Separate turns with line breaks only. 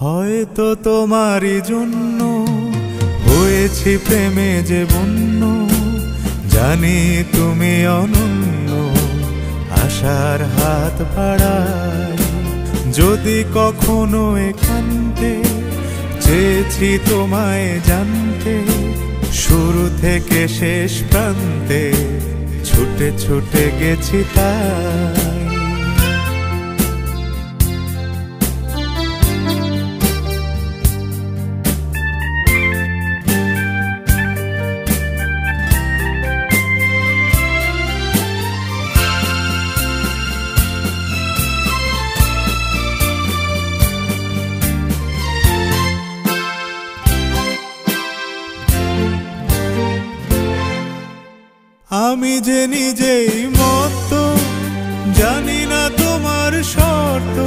হয়তো তোমারই জন্য হয়েছি প্রেমে যে বন্য, জানি তুমি অনন্য, আশার হাত বাড়াই। যদি কখনো একান্তে চেয়েছি তোমায় জানতে, শুরু থেকে শেষ প্রান্তে ছুটে ছুটে গেছি তাই। আমি যে নিজেই মতো, জানি না তোমার শর্ত।